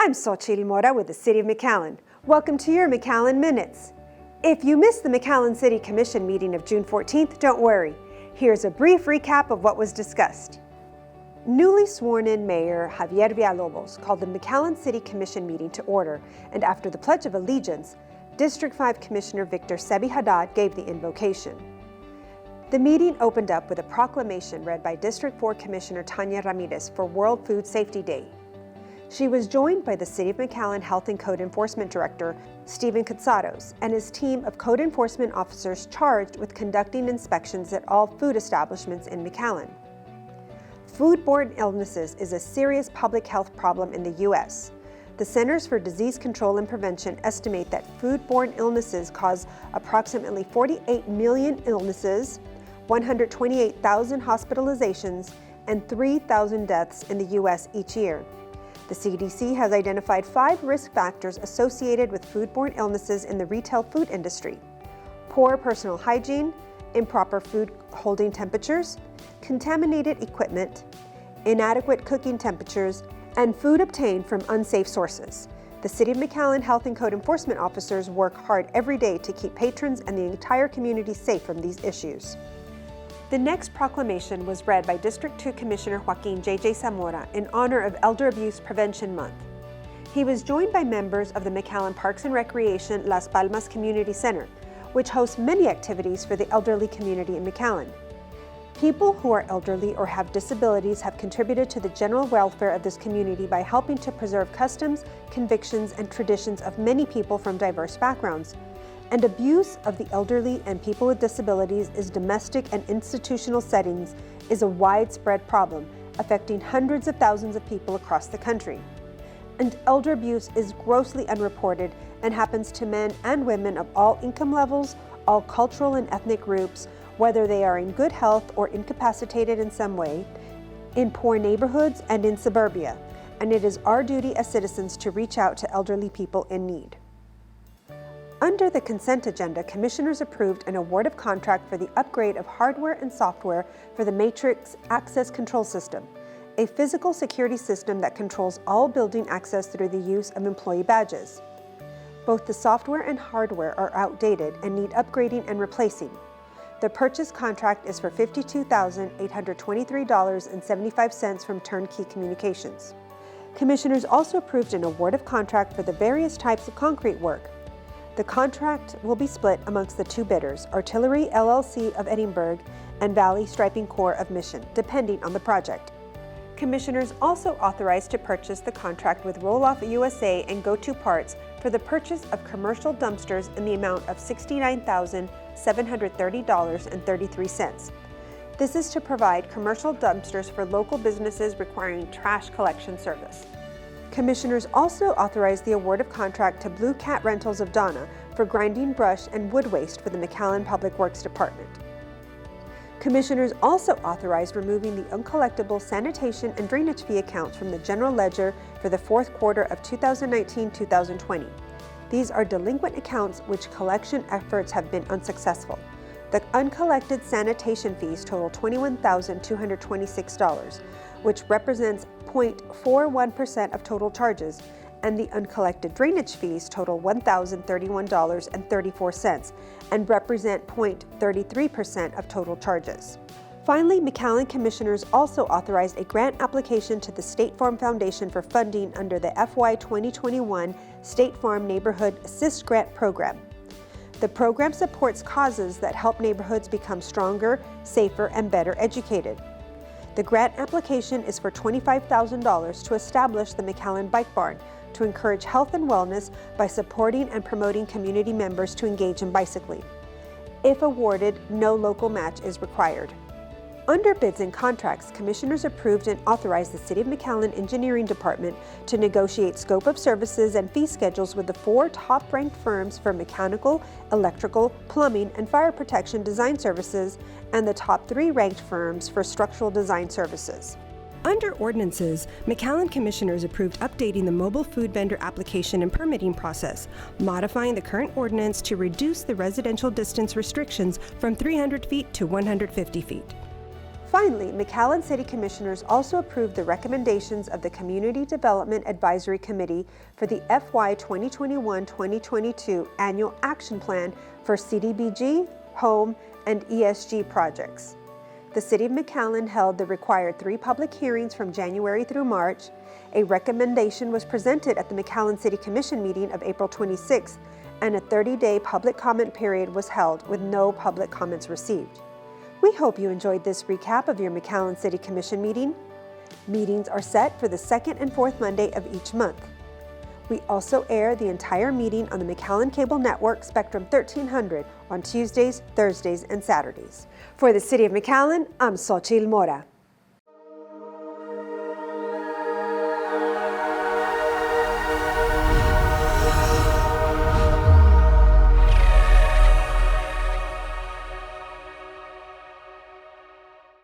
I'm Xochitl Mora with the City of McAllen. Welcome to your McAllen Minutes. If you missed the McAllen City Commission meeting of June 14th, don't worry. Here's a brief recap of what was discussed. Newly sworn-in Mayor Javier Villalobos called the McAllen City Commission meeting to order, and after the Pledge of Allegiance, District 5 Commissioner Victor Sebi Haddad gave the invocation. The meeting opened up with a proclamation read by District 4 Commissioner Tanya Ramirez for World Food Safety Day. She was joined by the City of McAllen Health and Code Enforcement Director, Stephen Katsaros, and his team of code enforcement officers charged with conducting inspections at all food establishments in McAllen. Foodborne illnesses is a serious public health problem in the U.S. The Centers for Disease Control and Prevention estimate that foodborne illnesses cause approximately 48 million illnesses, 128,000 hospitalizations, and 3,000 deaths in the U.S. each year. The CDC has identified 5 risk factors associated with foodborne illnesses in the retail food industry: poor personal hygiene, improper food holding temperatures, contaminated equipment, inadequate cooking temperatures, and food obtained from unsafe sources. The City of McAllen Health and Code Enforcement officers work hard every day to keep patrons and the entire community safe from these issues. The next proclamation was read by District 2 Commissioner Joaquin J.J. Zamora in honor of Elder Abuse Prevention Month. He was joined by members of the McAllen Parks and Recreation Las Palmas Community Center, which hosts many activities for the elderly community in McAllen. People who are elderly or have disabilities have contributed to the general welfare of this community by helping to preserve customs, convictions, and traditions of many people from diverse backgrounds. And abuse of the elderly and people with disabilities in domestic and institutional settings is a widespread problem, affecting hundreds of thousands of people across the country. And elder abuse is grossly unreported and happens to men and women of all income levels, all cultural and ethnic groups, whether they are in good health or incapacitated in some way, in poor neighborhoods and in suburbia. And it is our duty as citizens to reach out to elderly people in need. Under the consent agenda, commissioners approved an award of contract for the upgrade of hardware and software for the Matrix Access Control System, a physical security system that controls all building access through the use of employee badges. Both the software and hardware are outdated and need upgrading and replacing. The purchase contract is for $52,823.75 from Turnkey Communications. Commissioners also approved an award of contract for the various types of concrete work. The contract will be split amongst the 2 bidders, Artillery LLC of Edinburgh and Valley Striping Corps of Mission, depending on the project. Commissioners also authorized to purchase the contract with Roll-Off USA and Go-To Parts for the purchase of commercial dumpsters in the amount of $69,730.33. This is to provide commercial dumpsters for local businesses requiring trash collection service. Commissioners also authorized the award of contract to Blue Cat Rentals of Donna for grinding brush and wood waste for the McAllen Public Works Department. Commissioners also authorized removing the uncollectible sanitation and drainage fee accounts from the general ledger for the 4th quarter of 2019-2020. These are delinquent accounts which collection efforts have been unsuccessful. The uncollected sanitation fees total $21,226, which represents 0.41% of total charges, and the uncollected drainage fees total $1,031.34 and represent 0.33% of total charges. Finally, McAllen Commissioners also authorized a grant application to the State Farm Foundation for funding under the FY 2021 State Farm Neighborhood Assist Grant Program. The program supports causes that help neighborhoods become stronger, safer, and better educated. The grant application is for $25,000 to establish the McAllen Bike Barn to encourage health and wellness by supporting and promoting community members to engage in bicycling. If awarded, no local match is required. Under bids and contracts, commissioners approved and authorized the City of McAllen Engineering Department to negotiate scope of services and fee schedules with the 4 top-ranked firms for mechanical, electrical, plumbing, and fire protection design services and the top 3 ranked firms for structural design services. Under ordinances, McAllen Commissioners approved updating the mobile food vendor application and permitting process, modifying the current ordinance to reduce the residential distance restrictions from 300 feet to 150 feet. Finally, McAllen City Commissioners also approved the recommendations of the Community Development Advisory Committee for the FY 2021-2022 Annual Action Plan for CDBG, Home, and ESG projects. The City of McAllen held the required 3 public hearings from January through March. A recommendation was presented at the McAllen City Commission meeting of April 26th, and a 30-day public comment period was held with no public comments received. We hope you enjoyed this recap of your McAllen City Commission meeting. Meetings are set for the second and fourth Monday of each month. We also air the entire meeting on the McAllen Cable Network Spectrum 1300 on Tuesdays, Thursdays, and Saturdays. For the City of McAllen, I'm Xochitl Mora.